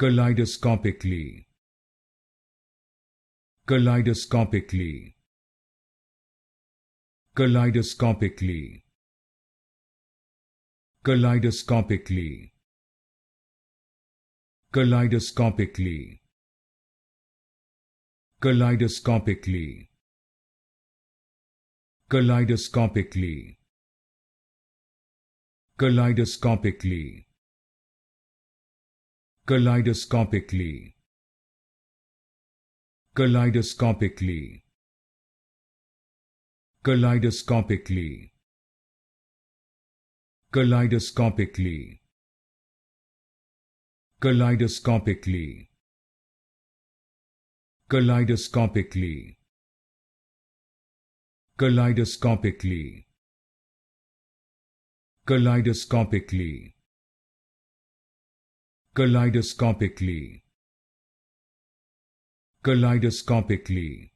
Kaleidoscopically. Kaleidoscopically. Kaleidoscopically. Kaleidoscopically. Kaleidoscopically. Kaleidoscopically. Kaleidoscopically. Kaleidoscopically. Kaleidoscopically. Kaleidoscopically. Kaleidoscopically. Kaleidoscopically. Kaleidoscopically. Kaleidoscopically. Kaleidoscopically. Kaleidoscopically. Kaleidoscopically. Kaleidoscopically.